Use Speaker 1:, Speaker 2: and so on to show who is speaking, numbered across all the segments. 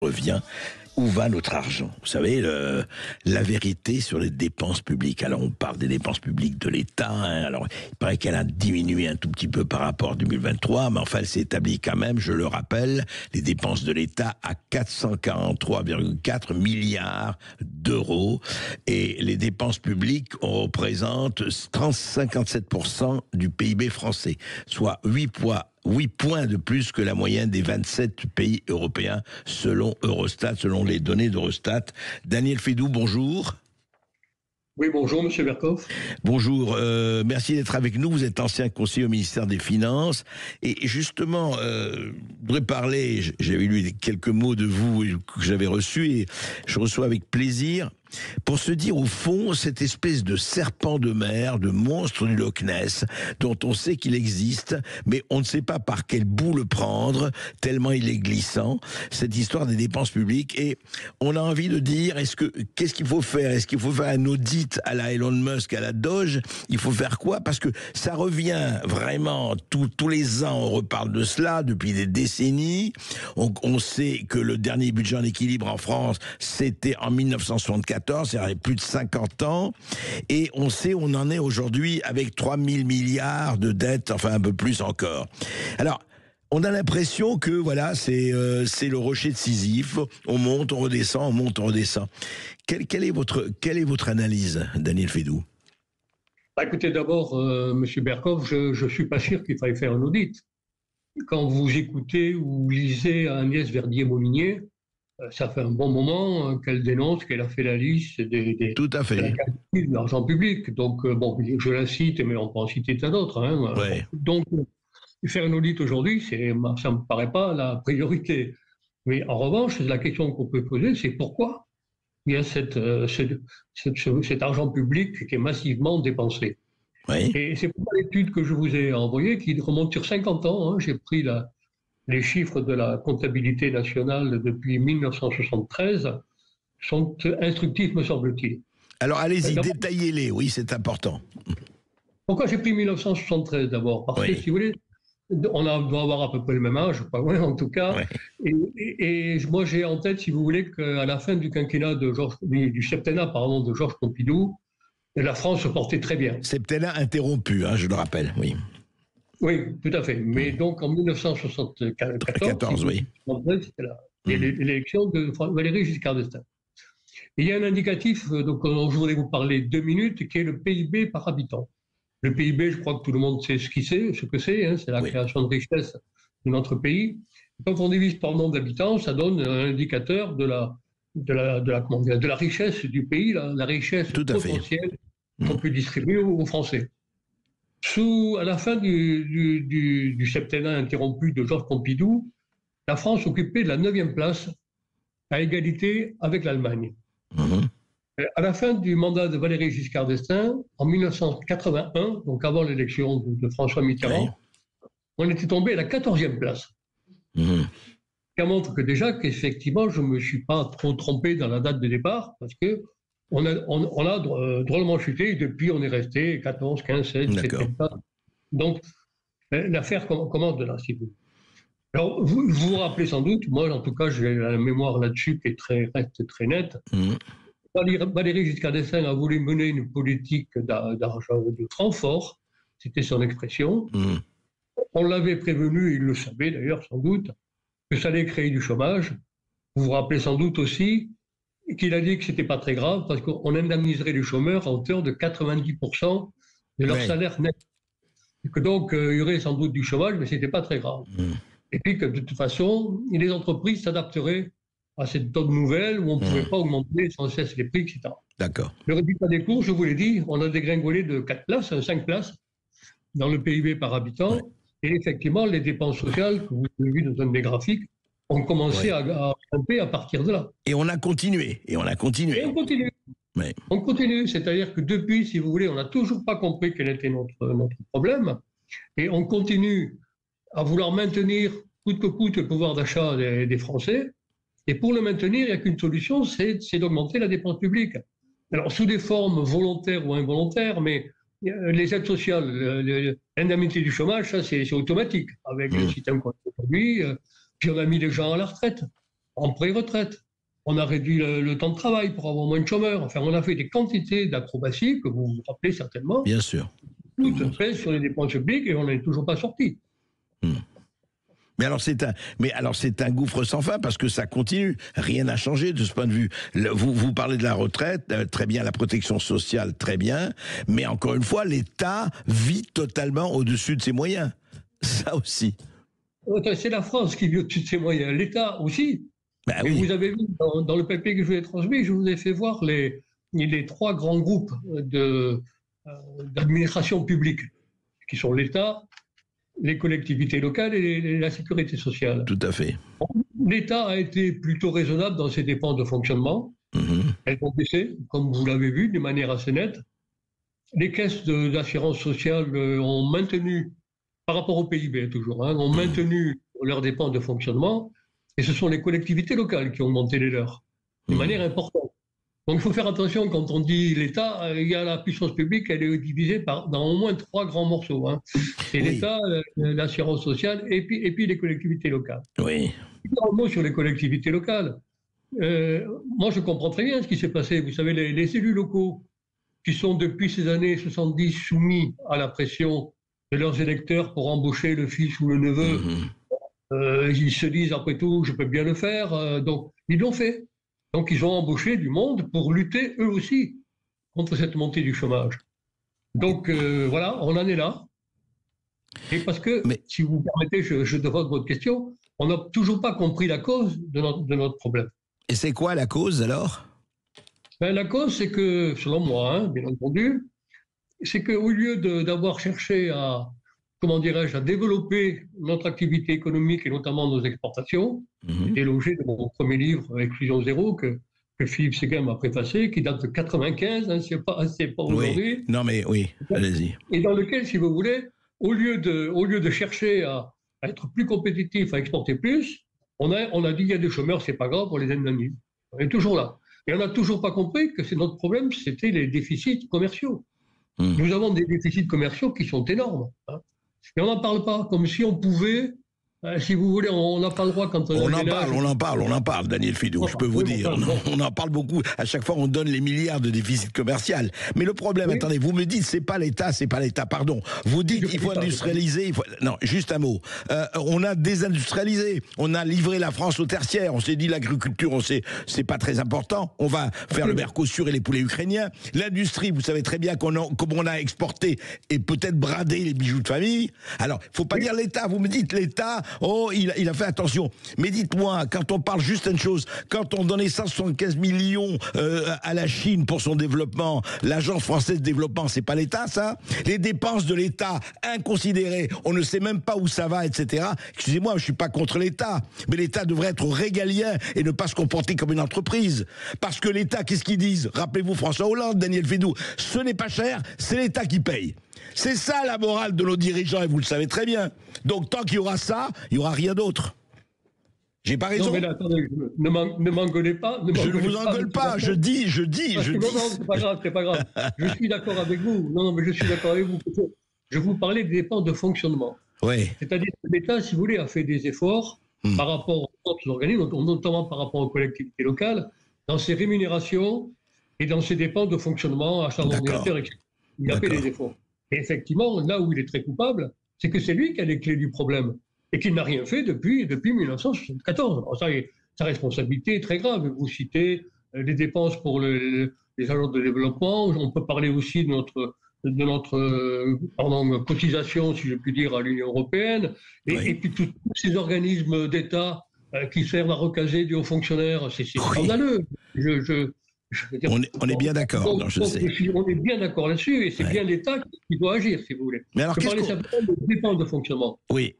Speaker 1: revient. Où va notre argent? Vous savez, la vérité sur les dépenses publiques. Alors, on parle des dépenses publiques de l'État. Alors, il paraît qu'elle a diminué un tout petit peu par rapport à 2023, mais enfin, elle s'est établie quand même, je le rappelle, les dépenses de l'État à 443,4 milliards d'euros. Et les dépenses publiques représentent 57% du PIB français, soit 8 points de plus que la moyenne des 27 pays européens, selon Eurostat, selon les données d'Eurostat. Daniel Fédou, bonjour.
Speaker 2: Oui, bonjour, Monsieur Berkov.
Speaker 1: Bonjour, merci d'être avec nous. Vous êtes ancien conseiller au ministère des Finances. Et justement, je voudrais parler, j'avais lu quelques mots de vous que j'avais reçus et je reçois avec plaisir. Pour se dire au fond, cette espèce de serpent de mer, de monstre du Loch Ness, dont on sait qu'il existe, mais on ne sait pas par quel bout le prendre, tellement il est glissant, cette histoire des dépenses publiques. Et on a envie de dire, qu'est-ce qu'il faut faire? Est-ce qu'il faut faire un audit à la Elon Musk, à la Doge? Il faut faire quoi? Parce que ça revient vraiment, tous les ans, on reparle de cela depuis des décennies. On sait que le dernier budget en équilibre en France, c'était en 1974. C'est plus de 50 ans, et on sait où on en est aujourd'hui avec 3 000 milliards de dettes, enfin un peu plus encore. Alors, on a l'impression que voilà, c'est le rocher de Sisyphe, on monte, on redescend, on monte, on redescend. Quelle est votre analyse, Daniel Fédou?
Speaker 2: Écoutez, d'abord, Monsieur Berkov, je ne suis pas sûr qu'il faille faire un audit. Quand vous écoutez ou lisez Agnès Verdier-Molinier, ça fait un bon moment qu'elle dénonce, qu'elle a fait la liste
Speaker 1: Tout à fait.
Speaker 2: de l'argent public. Donc, bon, je la cite, mais on peut en citer tant d'autres. Hein.
Speaker 1: Ouais.
Speaker 2: Donc, faire un audit aujourd'hui, ça ne me paraît pas la priorité. Mais en revanche, la question qu'on peut poser, c'est pourquoi il y a cet argent public qui est massivement dépensé.
Speaker 1: Oui.
Speaker 2: Et c'est pour l'étude que je vous ai envoyée, qui remonte sur 50 ans. Hein. J'ai pris les chiffres de la comptabilité nationale depuis 1973 sont instructifs, me semble-t-il.
Speaker 1: Alors allez-y, détaillez-les, oui, c'est important.
Speaker 2: Pourquoi j'ai pris 1973 d'abord? Parce que, si vous voulez, on doit avoir à peu près le même âge, pas loin en tout cas. Ouais. Et moi, j'ai en tête, si vous voulez, qu'à la fin du quinquennat du septennat de Georges Pompidou, la France se portait très bien.
Speaker 1: Septennat interrompu, hein, je le rappelle, oui.
Speaker 2: Oui, tout à fait. Mais donc en 1974,
Speaker 1: oui.
Speaker 2: C'était l'élection de Valéry Giscard d'Estaing. Il y a un indicatif dont je voudrais vous parler 2 minutes, qui est le PIB par habitant. Le PIB, je crois que tout le monde sait ce que c'est. Hein, c'est la création de richesse de notre pays. Quand on divise par nombre d'habitants, ça donne un indicateur de la richesse du pays, la richesse potentielle qu'on peut distribuer aux Français. À la fin du septennat interrompu de Georges Pompidou, la France occupait la 9e place, à égalité avec l'Allemagne. À la fin du mandat de Valéry Giscard d'Estaing, en 1981, donc avant l'élection de François Mitterrand, on était tombé à la 14e place. Ça montre qu'effectivement, je ne me suis pas trop trompé dans la date de départ, parce que on a drôlement chuté, et depuis on est resté 14, 15, 16, 17, 18. Donc, l'affaire commence de là, si vous voulez. Alors, vous vous rappelez sans doute, moi en tout cas, j'ai la mémoire là-dessus qui reste très nette. Valéry Giscard d'Estaing a voulu mener une politique d'argent de franc fort, c'était son expression. On l'avait prévenu, il le savait d'ailleurs sans doute, que ça allait créer du chômage. Vous vous rappelez sans doute aussi qu'il a dit que c'était pas très grave parce qu'on indemniserait les chômeurs à hauteur de 90% de leur salaire net. Et que donc, il y aurait sans doute du chômage, mais c'était pas très grave. Et puis que de toute façon, les entreprises s'adapteraient à cette donne nouvelle où on ne pouvait pas augmenter sans cesse les prix, etc.
Speaker 1: D'accord.
Speaker 2: Le résultat des cours, je vous l'ai dit, on a dégringolé de 4 places, 5 places dans le PIB par habitant. Et effectivement, les dépenses sociales, que vous avez vues dans un des graphiques, ont commencé à grimper à partir de là.
Speaker 1: Et on a continué. Et on continue.
Speaker 2: On continue, c'est-à-dire que depuis, si vous voulez, on n'a toujours pas compris quel était notre problème. Et on continue à vouloir maintenir coûte que coûte le pouvoir d'achat des Français. Et pour le maintenir, il n'y a qu'une solution, c'est d'augmenter la dépense publique. Alors, sous des formes volontaires ou involontaires, mais les aides sociales, l'indemnité du chômage, ça c'est automatique avec le système qu'on a aujourd'hui. Puis on a mis les gens à la retraite. en pré-retraite. On a réduit le temps de travail pour avoir moins de chômeurs. Enfin, on a fait des quantités d'acrobaties que vous vous rappelez certainement.
Speaker 1: Bien sûr.
Speaker 2: Toutes faites sur les dépenses publiques et on n'est toujours pas sorti.
Speaker 1: Mais alors c'est un gouffre sans fin parce que ça continue. Rien n'a changé de ce point de vue. Vous parlez de la retraite, très bien, la protection sociale, très bien. Mais encore une fois, l'État vit totalement au-dessus de ses moyens. Ça aussi.
Speaker 2: C'est la France qui vit au-dessus de ses moyens. L'État aussi.
Speaker 1: Ben
Speaker 2: et
Speaker 1: oui.
Speaker 2: vous avez vu dans le papier que je vous ai transmis, je vous ai fait voir les 3 grands groupes d'administration publique, qui sont l'État, les collectivités locales et la sécurité sociale.
Speaker 1: Tout à fait.
Speaker 2: L'État a été plutôt raisonnable dans ses dépenses de fonctionnement. Elles ont baissé, comme vous l'avez vu, de manière assez nette. Les caisses d'assurance sociale ont maintenu, par rapport au PIB toujours, ont maintenu leurs dépenses de fonctionnement. Et ce sont les collectivités locales qui ont augmenté les leurs, de manière importante. Donc il faut faire attention quand on dit l'État, il y a la puissance publique, elle est divisée dans au moins 3 grands morceaux. C'est l'État, l'assurance sociale et puis les collectivités locales.
Speaker 1: Oui.
Speaker 2: Un mot sur les collectivités locales. Moi je comprends très bien ce qui s'est passé. Vous savez, les élus locaux qui sont depuis ces années 70 soumis à la pression de leurs électeurs pour embaucher le fils ou le neveu, ils se disent après tout, je peux bien le faire, donc ils l'ont fait. Donc ils ont embauché du monde pour lutter eux aussi contre cette montée du chômage. Donc voilà, on en est là. Et parce que, si vous permettez, je devance votre question, on n'a toujours pas compris la cause de notre problème.
Speaker 1: Et c'est quoi la cause alors ?
Speaker 2: La cause, c'est que, selon moi, bien entendu, c'est qu'au lieu d'avoir cherché à développer notre activité économique et notamment nos exportations. C'était l'objet de mon premier livre, Exclusion Zéro, que Philippe Séguin m'a préfacé, qui date de 95, c'est pas aujourd'hui.
Speaker 1: Oui. Non mais oui, allez-y.
Speaker 2: Et dans lequel, si vous voulez, au lieu de chercher à être plus compétitif, à exporter plus, on a dit il y a des chômeurs, c'est pas grave, on les indemnise. On est toujours là. Et on n'a toujours pas compris que notre problème, c'était les déficits commerciaux. Nous avons des déficits commerciaux qui sont énormes. Et on n'en parle pas, comme si on pouvait, si vous voulez, on n'a pas le droit quand
Speaker 1: on en parle, Daniel Fidou, je peux vous dire. On en parle beaucoup. À chaque fois, on donne les milliards de déficit commercial. Mais le problème, attendez, vous me dites, c'est pas l'État, pardon. Vous dites, il faut industrialiser. Non, juste un mot. On a désindustrialisé. On a livré la France au tertiaire. On s'est dit, l'agriculture, c'est pas très important. On va faire le Mercosur et les poulets ukrainiens. L'industrie, vous savez très bien comme on a exporté et peut-être bradé les bijoux de famille. Alors, faut pas dire l'État. Vous me dites l'État. Oh, il a fait attention. Mais dites-moi, quand on parle juste d'une chose, quand on donnait 175 millions à la Chine pour son développement, l'Agence française de développement, c'est pas l'État, ça ? Les dépenses de l'État inconsidérées, on ne sait même pas où ça va, etc. Excusez-moi, je suis pas contre l'État, mais l'État devrait être régalien et ne pas se comporter comme une entreprise. Parce que l'État, qu'est-ce qu'ils disent ? Rappelez-vous François Hollande, Daniel Fidou, ce n'est pas cher, c'est l'État qui paye. C'est ça la morale de nos dirigeants et vous le savez très bien. Donc tant qu'il y aura ça, il n'y aura rien d'autre. J'ai pas raison.
Speaker 2: Non mais là, attendez, ne m'engueulez pas.
Speaker 1: Je ne vous engueule pas, je dis.
Speaker 2: Non, c'est pas grave. Je suis d'accord avec vous. Non, mais je suis d'accord avec vous. Je vous parlais des dépenses de fonctionnement.
Speaker 1: Oui.
Speaker 2: C'est-à-dire que l'État, si vous voulez, a fait des efforts par rapport aux autres organismes, notamment par rapport aux collectivités locales, dans ses rémunérations et dans ses dépenses de fonctionnement, achat d'ordinateurs, etc. Il a fait des efforts. Et effectivement, là où il est très coupable, c'est que c'est lui qui a les clés du problème et qu'il n'a rien fait depuis 1974. Alors ça, sa responsabilité est très grave. Vous citez les dépenses pour les agences de développement. On peut parler aussi de notre cotisation, si je puis dire, à l'Union européenne. Et puis tous ces organismes d'État qui servent à recaser du haut fonctionnaire, c'est scandaleux.
Speaker 1: On est bien d'accord, je sais.
Speaker 2: On est bien d'accord là-dessus, et c'est bien l'État qui doit agir, si vous voulez.
Speaker 1: Mais alors,
Speaker 2: je parlais simplement de dépenses de fonctionnement.
Speaker 1: Oui.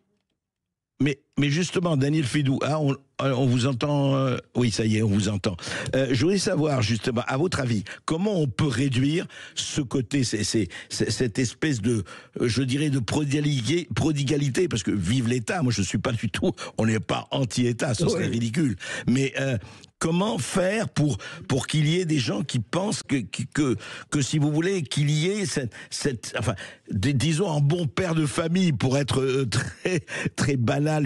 Speaker 1: Mais justement, Daniel Fidou, on vous entend. Oui, ça y est, on vous entend. Je voulais savoir, justement, à votre avis, comment on peut réduire ce côté, cette espèce de, je dirais, de prodigalité, parce que vive l'État, moi je ne suis pas du tout, on n'est pas anti-État, ce serait ridicule. Mais Comment faire pour qu'il y ait des gens qui pensent que si vous voulez, qu'il y ait disons un bon père de famille, pour être très, très banal,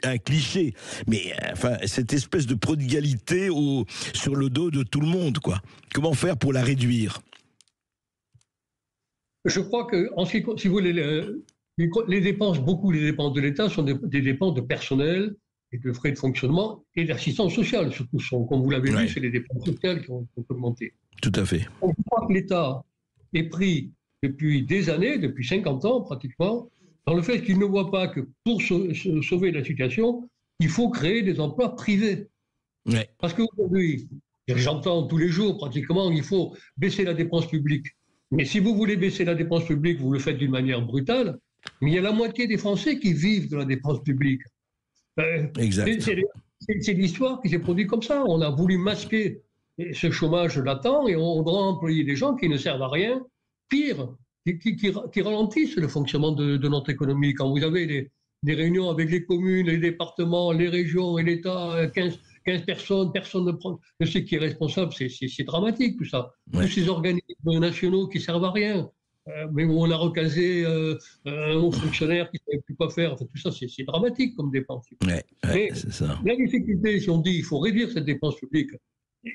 Speaker 1: un cliché, mais enfin, cette espèce de prodigalité sur le dos de tout le monde, quoi. Comment faire pour la réduire?
Speaker 2: Je crois que, si vous voulez, les dépenses de l'État sont des dépenses de personnel et de frais de fonctionnement et d'assistance sociale, surtout. Comme vous l'avez vu, c'est les dépenses sociales qui ont augmenté.
Speaker 1: Tout à fait.
Speaker 2: On croit que l'État est pris depuis des années, depuis 50 ans pratiquement, dans le fait qu'il ne voit pas que pour sauver la situation, il faut créer des emplois privés.
Speaker 1: Ouais.
Speaker 2: Parce qu'aujourd'hui, j'entends tous les jours pratiquement, il faut baisser la dépense publique. Mais si vous voulez baisser la dépense publique, vous le faites d'une manière brutale. Mais il y a la moitié des Français qui vivent de la dépense publique.
Speaker 1: Exact.
Speaker 2: C'est l'histoire qui s'est produite comme ça. On a voulu masquer ce chômage latent et on doit employer des gens qui ne servent à rien, pire, qui ralentissent le fonctionnement de notre économie. Quand vous avez des réunions avec les communes, les départements, les régions et l'État, 15 personnes, personne ne sait qui est responsable, c'est dramatique tout ça. Tous ces organismes nationaux qui servent à rien. Mais où on a recasé un haut fonctionnaire qui ne savait plus quoi faire. Enfin, tout ça, c'est dramatique comme dépense. Mais
Speaker 1: c'est ça.
Speaker 2: La difficulté, si on dit qu'il faut réduire cette dépense publique,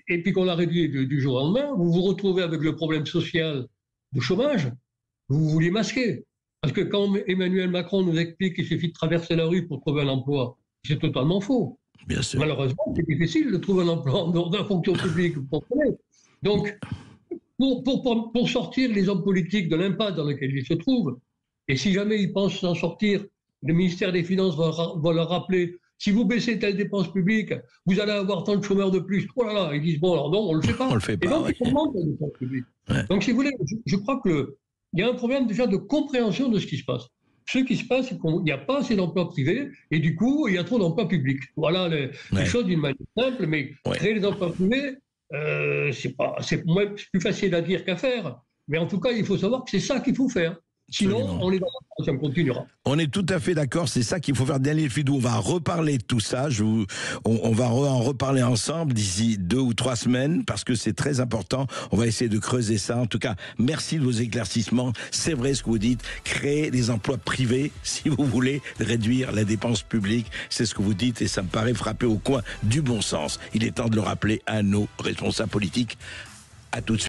Speaker 2: et puis qu'on la réduit du jour au lendemain, vous vous retrouvez avec le problème social du chômage, vous voulez masquer. Parce que quand Emmanuel Macron nous explique qu'il suffit de traverser la rue pour trouver un emploi, c'est totalement faux.
Speaker 1: Bien sûr.
Speaker 2: Malheureusement, c'est difficile de trouver un emploi en dehors de la fonction publique, vous comprenez. Donc, pour sortir les hommes politiques de l'impasse dans laquelle ils se trouvent, et si jamais ils pensent s'en sortir, le ministère des Finances va leur rappeler, si vous baissez telle dépense publique, vous allez avoir tant de chômeurs de plus. Oh là là, ils disent, bon, alors non, on ne le fait pas.
Speaker 1: On le fait pas.
Speaker 2: Et donc, ils augmentent la dépense publique. Donc, si vous voulez, je crois qu'il y a un problème déjà de compréhension de ce qui se passe. Ce qui se passe, c'est qu'il n'y a pas assez d'emplois privés, et du coup, il y a trop d'emplois publics. Voilà les choses d'une manière simple, mais créer des emplois privés, c'est plus facile à dire qu'à faire. Mais en tout cas, il faut savoir que c'est ça qu'il faut faire. Sinon,
Speaker 1: Absolument.
Speaker 2: on est dans la ça continuera.
Speaker 1: On est tout à fait d'accord, c'est ça qu'il faut faire. Daniel Fidou, on va reparler de tout ça. On va en reparler ensemble d'ici 2 ou 3 semaines, parce que c'est très important. On va essayer de creuser ça. En tout cas, merci de vos éclaircissements. C'est vrai ce que vous dites. Créer des emplois privés, si vous voulez réduire la dépense publique. C'est ce que vous dites et ça me paraît frapper au coin du bon sens. Il est temps de le rappeler à nos responsables politiques. À tout de suite.